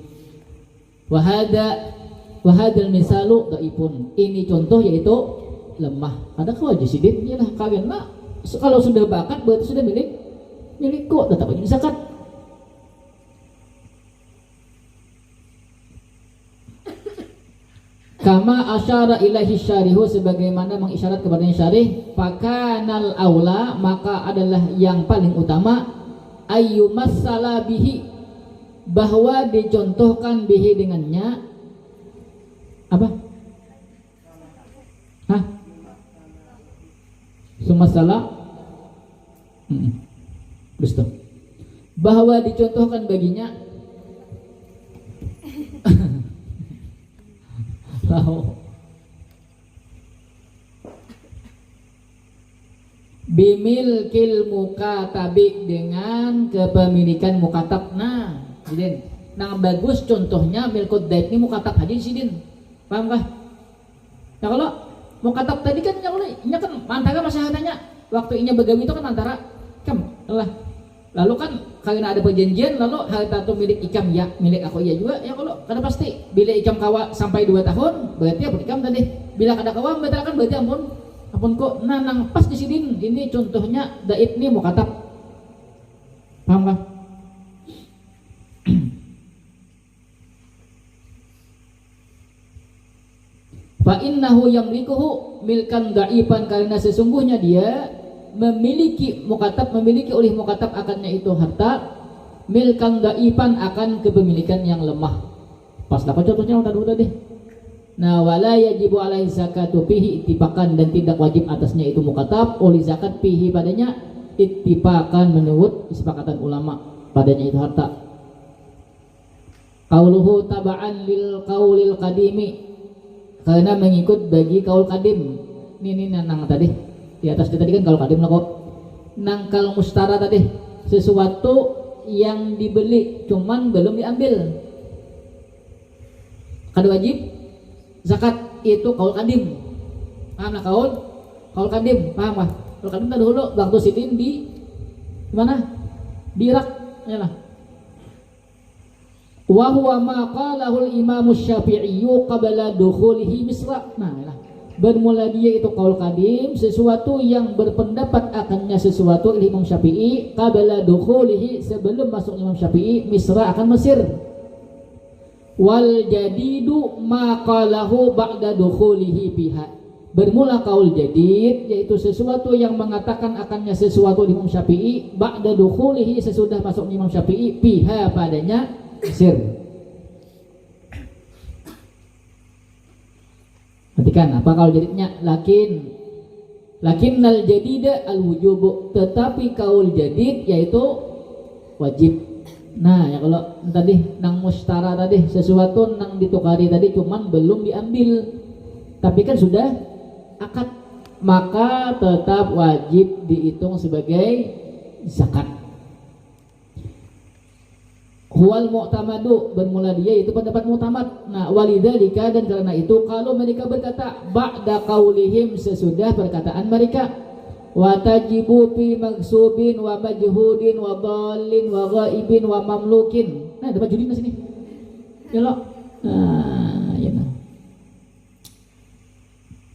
Wahadal misalu dhaifun. Ini contoh yaitu lemah. Ada kau aja sidin, ya lah kalian nak. Kalau sudah bakat berarti sudah milikku, tetap wajib zakat. Kama asyara ilahi syarihu, sebagaimana mengisyarat kepadanya syarih. Fakanal aula, maka adalah yang paling utama, ayyumassala bihi, bahwa dicontohkan bihi dengannya apa? Hah? Sumasalah Betul. Bahwa dicontohkan baginya bimilkil mukatabi, dengan kepemilikan mukatab. Nah, Sidin, nah bagus contohnya milkut daib ini mukatab haji Sidin, paham kah? Nah kalau mukatab tadi kan yang kan antara masyahadatnya waktu inya begawi itu kan antara ikam lah. Lalu kan karena ada perjanjian, lalu harta itu milik ikam ya, milik aku iya juga ya. Kalau karena pasti bila ikam kawa sampai 2 tahun berarti apa ikam tadi. Bila kada kawa membatalkan berarti ampun kok nanang pas di sini. Ini contohnya daib nih mukatab. Paham kan? Fa innahu yamlikuhu milkan da'iban, karena sesungguhnya dia memiliki oleh mukatab akannya itu harta milkan da'iban, akan kepemilikan yang lemah. Pas dapat contohnya yang tadi. Nah, wala yajibu alaihi zakatu fihi ittifakan, dan tidak wajib atasnya itu mukatab oleh zakat fihi padanya ittifakan, menurut kesepakatan ulama padanya itu harta. Qauluhu taba'an lil qaulil qadimi, karena mengikut bagi kaul kadim. Ini nang tadi di atas tadi kan kaul kadim lah kok. Nangkal mustara tadi, sesuatu yang dibeli cuman belum diambil, kada wajib zakat, itu kaul kadim. Paham lah kaul kadim, paham lah. Kaul kadim tadi dulu waktu sidin di mana? Di Irak, ya lah. Wa huwa ma qalahu al-Imam Syafi'i qabla dukhulihi Misra. Nah, bermula dia itu qaul qadim, sesuatu yang berpendapat akannya sesuatu Imam Syafi'i qabla dukhulihi, sebelum masuk Imam Syafi'i Misra, akan Mesir. Wal jadidu ma qalahu ba'da dukhulihi biha. Bermula qaul jadid yaitu sesuatu yang mengatakan akannya sesuatu Imam Syafi'i ba'da dukhulihi, sesudah masuk Imam Syafi'i biha padanya Mesir. Perhatikan apa kaul jadidnya, lakinnal jadida al wujub, tetapi kaul jadid yaitu wajib. Nah, ya kalau tadi nang mustara tadi, sesuatu nang ditukari tadi cuman belum diambil tapi kan sudah akad, maka tetap wajib dihitung sebagai zakat. Huwal mu'tamadu, bermula dia itu pendapat mu'tamad. Nah, walidzalika, dan karena itu kalau mereka berkata ba'da qaulihim, sesudah perkataan mereka, wa tajibu fi magsubin wa majhudin wa dhalin wa ghaibin wa mamlukin. Nah, dapat judin di sini. Ya lo. Nah, ya nah.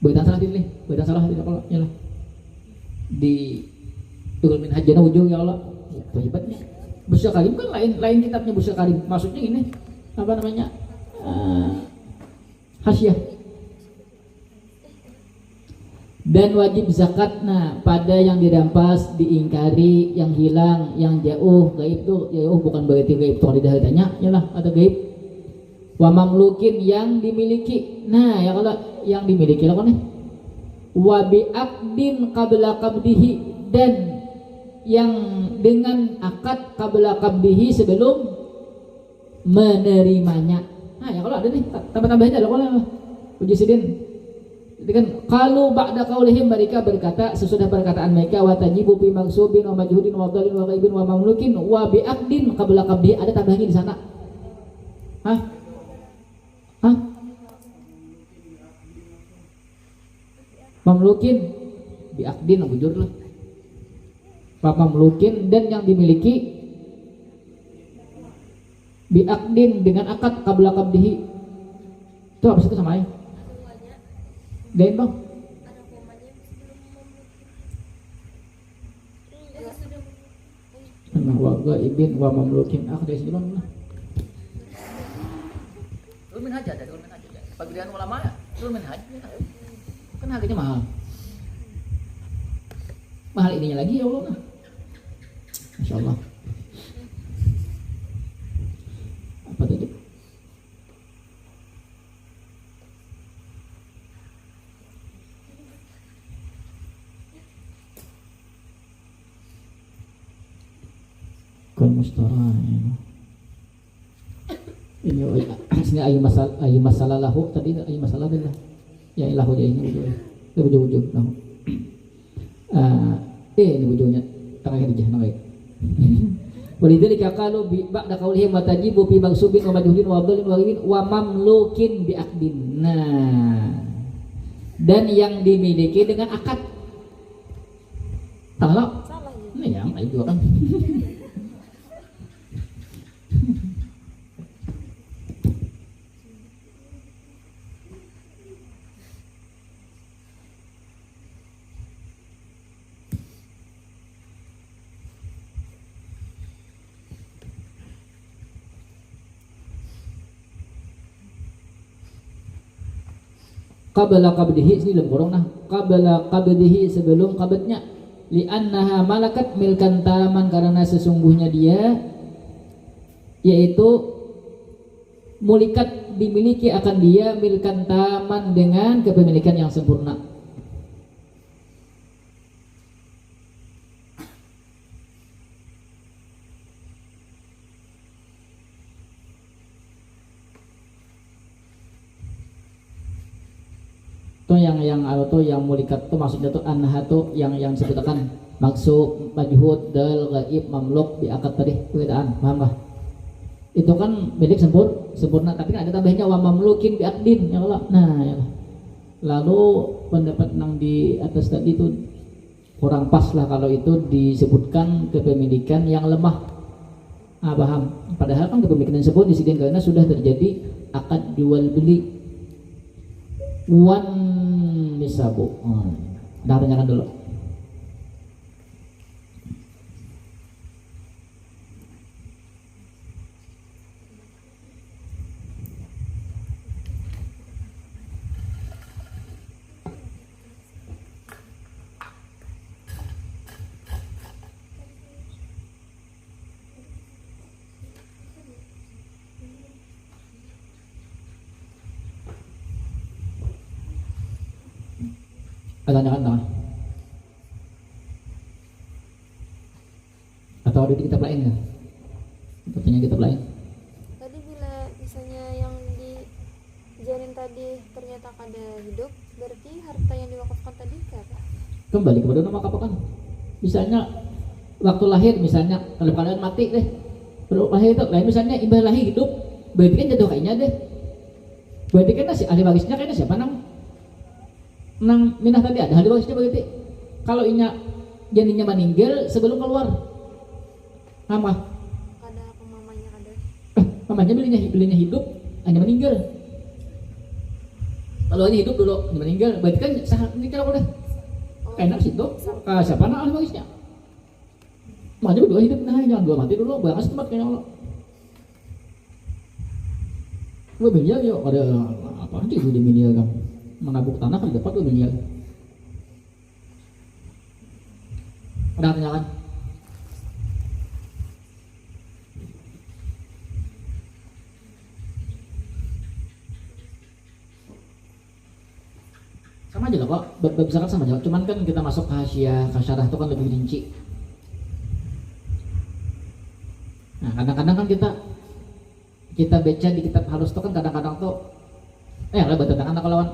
Bukan salah ini, bukan salah tidak kalau ya lah. Di Tughul Minhaj jana ujung ya Allah. Itu hebatnya. Busya Karim kan lain kitabnya Busya Karim. Maksudnya ini apa namanya? Hasyiah. Dan wajib zakat pada yang dirampas, diingkari, yang hilang, yang jauh. Gaib itu jauh bukan berarti gaib itu tidak adanya, yalah ada gaib. Wa mamlukin, yang dimiliki. Nah, ya kalau yang dimiliki lah kan nih. Wa bi'aqdin qabla qabdihi, dan yang dengan akad qabla qabdihi, sebelum menerimanya. Nah, ya kalau ada nih tambah-tambahnya loh kalau uji sidin. Jadi kan kalau ba'da qaulihim, mereka berkata sesudah perkataan mereka, wa tajibu bi magsubin wa majhudin wa dhalin wa ghaibin wa mamlukin wa bi'aqdin qabla qabdihi, ada tambahnya di sana. Hah? Mamlukin bi'aqdin, bujur lah. Mamlukin, dan yang dimiliki bi'aqdin, dengan akad qabla qabdihi. Itu apa sih itu sama ya? Gain bang? Nah, wa ghaibin wa mamlukin. Dari sini bang. Tughul Minhaj aja, Tughul Minhaj aja. Pagirian ulama ya, Tughul Minhaj. Kan harganya mahal. Mahal ininya lagi ya Allah. Masya Allah. Apa tadi? Kal mustara ya. Ini ayu masalah lahu tadi, ayu masalah adalah ya lahu ya ini ujung lahu. Ini ujungnya terakhir aja namanya. Walidzalika qalu bi ba'da qaulihim wa tajibu fi magsubin wa majhudin wa dhalin wa ghaibin wa mamlukin bi aqdin. Nah, dan yang dimiliki dengan akad. salah lo Salah ya. ini yang ayo juga kan. Qabla qabdihi sini dalam kurung nah qabla qabdihi sebelum qabdnya li'annaha malakat milkan taman karena sesungguhnya dia yaitu mulikat dimiliki akan dia milkan taman dengan kepemilikan yang sempurna. Tuh yang mulikat tuh maksudnya tuh anha tuh yang disebutkan maksud majhud dal gaib mamluk diangkat tadi perbedaan paham gak? Itu kan milik sempurna tapi kan ada tambahnya wa mamlukin biakdin ya Allah. Nah ya Allah. Lalu pendapat nang di atas tadi itu kurang pas lah kalau itu disebutkan kepemilikan yang lemah. Paham? Padahal kan kepemilikan tersebut disediakan karena sudah terjadi akad jual beli wan nisabu. Dah tanyakan dulu. Tanyakan tangan. Atau ada di kitab lain kan? Pertanyaan kitab lain. Tadi bila misalnya yang dijanin tadi ternyata kada hidup, berarti harta yang diwakafkan tadi apa? Kembali kepada nama kapakan. Misalnya waktu lahir misalnya kalau kalian mati deh. Baru lahir itu, lain misalnya imbah lahir hidup, berarti kan jatuh kayaknya deh. Berarti kan si ahli warisnya kayaknya siapa nang minah tadi ada ahli warisnya berarti. Kalau inya janinnya meninggal sebelum keluar, apa? Kada mamanya kada. Mamanya belinya hidup, hanya meninggal. Kalau hanya hidup dulu, hanya meninggal, berarti kan sah meninggal udah. Enak sih tuh, siapa nak ahli warisnya? Mamanya berdua hidup, nah jangan dua mati dulu, bahas tempat kayaknya Allah. Gue miliar yuk, ada apa sih gue di miliar kan? Menabuk tanah kan dapat gue miliar. Udah tanyakan. Sama aja lah kok, bab sama aja. Cuman kan kita masuk ke hasyiah, ke syarah itu kan lebih rinci. Nah kadang-kadang kan kita baca di kitab halus itu kan kadang-kadang tuh lah bertentangan kalau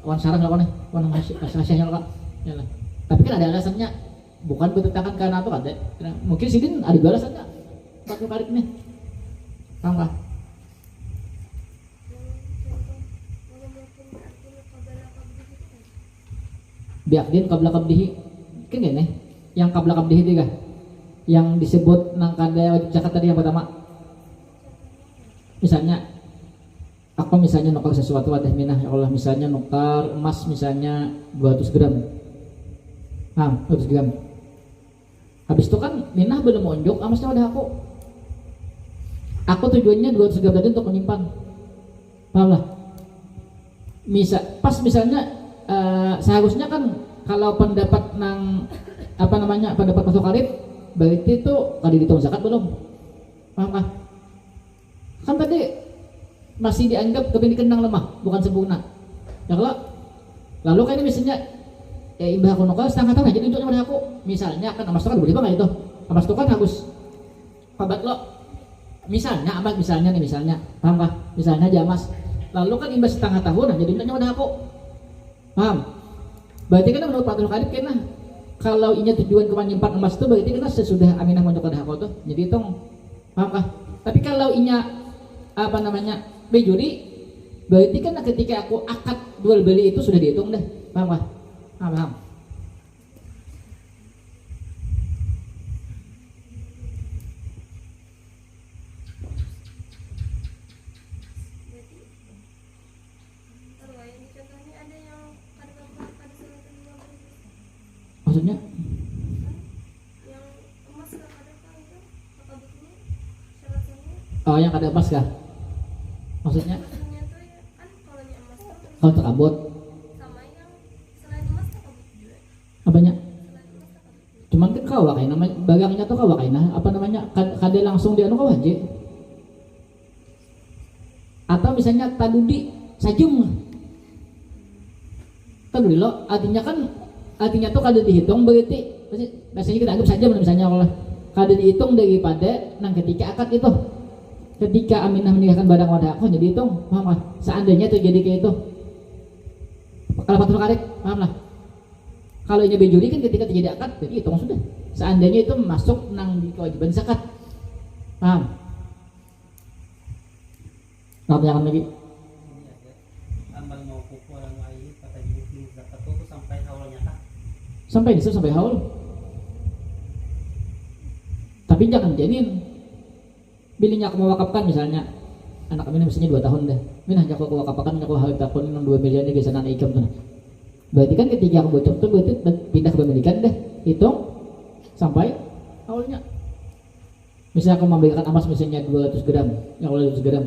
lawan syarah nggak nih, lawan hasyiahnya lah. Tapi kan ada alasannya, bukan bertentangan karena itu ada. Mungkin sidin ada alasannya. Pakai karik nih, paham kah? Biakdin qabla qabdihi kan gini, yang qabla qabdihi tiga, yang disebut nang kada wajib zakat tadi yang pertama. Misalnya apa misalnya nukar sesuatu wadah minah ya Allah, misalnya nukar emas misalnya 200 gram 200 gram habis itu kan minah belum monjok emasnya wadah aku tujuannya 200 gram tadi untuk menyimpan, paham lah. Misalnya seharusnya kan kalau pendapat nang apa namanya pendapat masuk karib berarti itu kada dihitung zakat belum, paham kah? Kan tadi masih dianggap kepemilikan yang lemah, bukan sempurna. Ya kalau lalu kan ini misalnya imbah aku nukal setengah tahun aja tunjuknya pada aku. Misalnya kan emas itu kan boleh banget itu. Emas itu kan harus pabat lo. Misalnya emas misalnya, paham kah? Misalnya aja emas. Lalu kan imbah setengah tahun aja tunjuknya pada aku. Paham? Berarti kan menurut Pak Kadip kena kalau inya tujuan ke menyimpan emas itu berarti kan sesudah aminah monjok pada aku tuh. Jadi itu paham kah? Tapi kalau inya apa namanya bejuri berarti kan ketika aku akad jual beli itu sudah dihitung deh, paham kah? Paham. Maksudnya yang emas nggak ada kan itu akabutnya syaratnya oh yang kada emas kah? Maksudnya maksudnya tuh ya kan kalau yang emas tuh kalau terkabut sama yang selain emas akabut juga apanya? selain emas akabut juga Cuman kan kau kain namanya bagangnya tuh kau kain apa namanya kada langsung di anu kau aja atau misalnya tadudi sajum tadudi lo artinya tuh kada dihitung berarti biasanya kita anggap saja misalnya kalau kada dihitung daripada nang ketika akad itu ketika Aminah meninggalkan barang wadah aku jadi hitung paham lah seandainya terjadi kayak itu kalau patut karet paham lah kalau ini bejuri kan ketika terjadi akad jadi hitung sudah seandainya itu masuk nang di kewajiban zakat paham pertanyaan lagi Ambal mau kuku orang lain kata mungkin zakat itu sampai awalnya kah? sampai disebut sampai haul tapi jangan janin bilingnya aku mewakafkan misalnya anak kami mestinya 2 tahun deh minah aku wakafkan aku harus takun 2 miliar di sana ikam tuh berarti kan ketika aku bocor tuh berarti pindah kepemilikan deh hitung sampai awalnya misalnya aku memberikan emas misalnya 200 gram yang 200 gram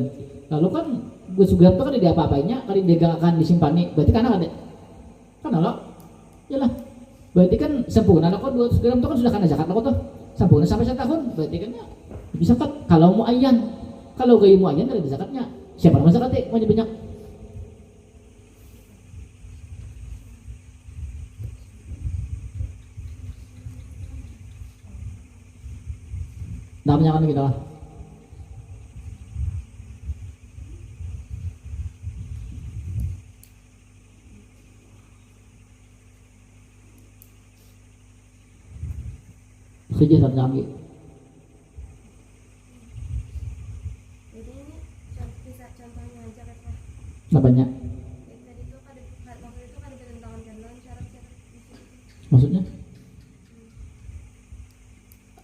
lalu kan 200 gram itu kan tidak apa-apanya kali dia akan disimpani berarti kan ada kan lo yalah berarti kan sempurna aku 200 gram itu kan sudah kena zakat aku tuh sempurna sampai 1 tahun berarti kan ya bisa kan kalau muayyan kalau gaya muayyan ada zakatnya siapa nama zakatnya mau banyak namanya kan kita lah sejarah kami jadi ini bisa contohnya aja kan Pak. apanya Kayak tadi tuh kan waktu itu kan ada bertentangan kan dengan syarat-syarat di situ. maksudnya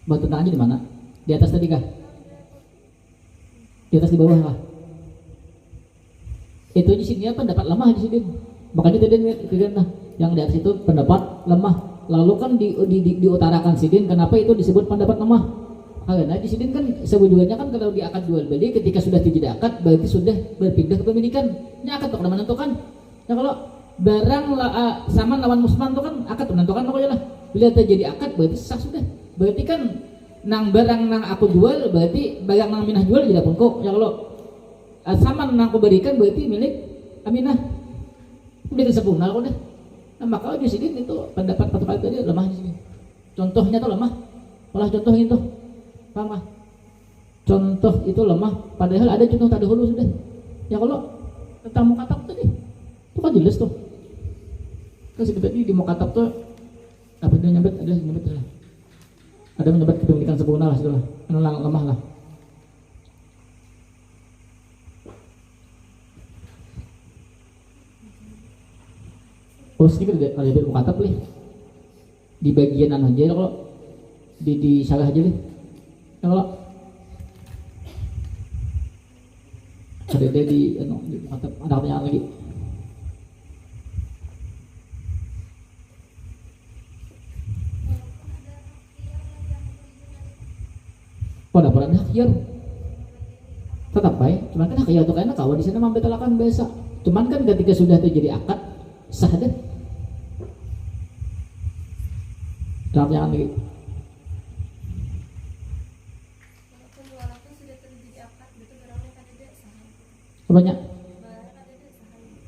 batu tangannya di mana di atas tadi kah di atas di bawah kah itu di sini pendapat lemah di sini makanya tidak yang di atas itu pendapat lemah lalu kan diutarakan sidin kenapa itu disebut pendapat lemah karena di sini kan sebujurnya kan kalau di akad jual beli ketika sudah terjadi akad berarti sudah berpindah kepemilikan ini akad tuh menentukan ya kalau barang sama lawan musman tuh kan akad menentukan pokoknya lah bila terjadi akad berarti sah sudah berarti kan nang barang nang aku jual berarti barang nang Aminah jual tidak pun kok ya kalau sama nang aku berikan berarti milik Aminah udah sempurna kok deh nah, maka di sini itu pendapat satu kali tadi lemah di sini contohnya tuh lemah malah contoh itu paham gak? Contoh itu lemah padahal ada contoh tadi dahulu sudah ya kalau tentang mukatab tadi itu kan jelas tuh kan sebenarnya di mukatab tuh apa dia nyebut ada menyebut kepemilikan sempurna lah sudah lemah lah oh sedikit kalau dia mukatab lih di bagian anu aja kalau di salah aja lih kalau ada di anu di mukatab ada pertanyaan lagi pada peran hakian tetap baik cuman kan hakian itu kayaknya kawan di sana membetulkan biasa cuman kan ketika sudah terjadi akad sah deh pertanyaan lagi Walaupun walaupun sudah terjadi akad itu barangnya kan ada saham. banyak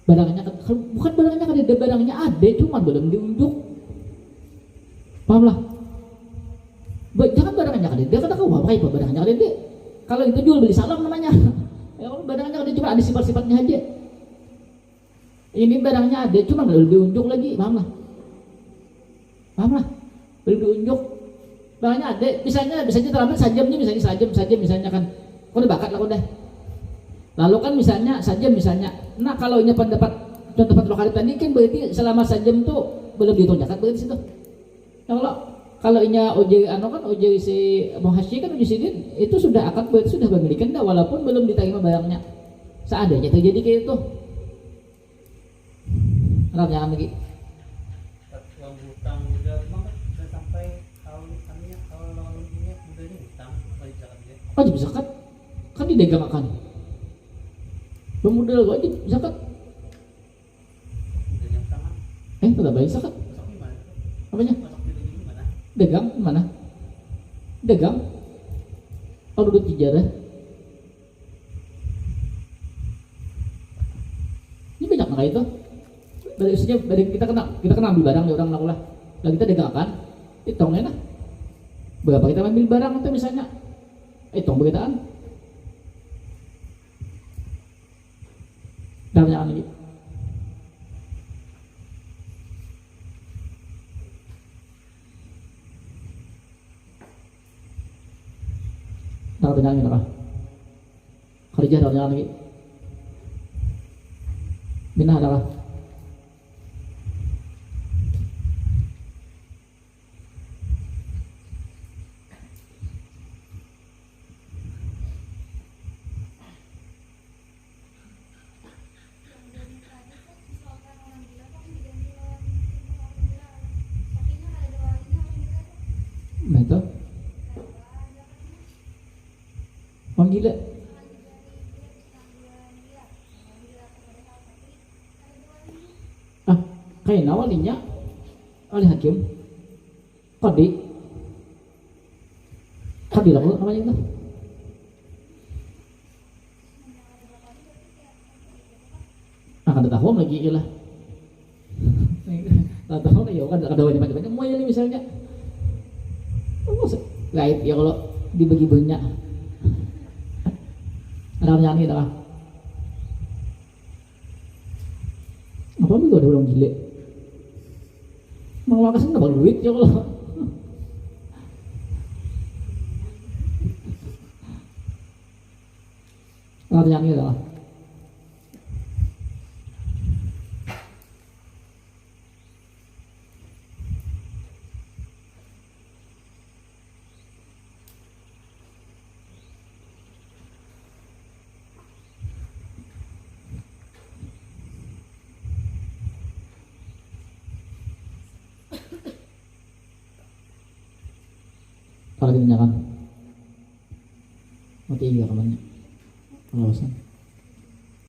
Barang kan ada saham. barangnya bukan barangnya kan ada barangnya ada cuman belum diunjuk paham lah jangan barangnya kan dia kata kau apa itu barangnya kan dia kalau itu jual beli salam namanya ya kalau barangnya kan cuma ada sifat-sifatnya aja ini barangnya ada cuma belum diunjuk lagi paham lah belum diunjuk barangnya ada misalnya terlambat sajamnya misalnya sajam misalnya kan kau udah bakat lah kau udah lalu kan misalnya sajam misalnya nah kalau ini pendapat contoh lokal tadi kan berarti selama sajam tuh belum dihitung zakat berarti situ ya kalau ini ojek ojek si Muhasyi kan ojek sidin itu sudah akad berarti sudah memilikan dah walaupun belum diterima barangnya seadanya terjadi kayak itu jangan lagi Uang hutang udah memang Ano ya, kalau ini budaya hitam wajib zakat dia. Wajib zakat. Kan didagang akan. Pemodal wajib zakat. Budaya hitam kan. Tetap bayar zakat. Masuk gimana? Apanya? Masuk di gimana? Dagang mana? Dagang. Oh, duduk sejarah. Ini banyak nggak itu? Dari usianya dari kita kena ambil barang dari orang lakulah. Lalu kita dagang akan. Hitungnya nah. Berapa kita ambil barang itu misalnya? Hitung berkaitan. Pertanyaan lagi. Pertanyaan apa? Khadijah ada pertanyaan lagi. Minah ada apa? Nah itu orang gila. Kayak walinya oleh hakim kodi lah namanya itu. Akan tahu lagi ilah. Tahu lagi kan ada banyak mau ini misalnya. Lain ya kalau dibagi banyak. Ada nyanyi tak? Apa begitu ada orang gila? Mau makan dapat duit ya kalau. Ada nyanyi tak? Kalau kita nyalakan mati juga kan.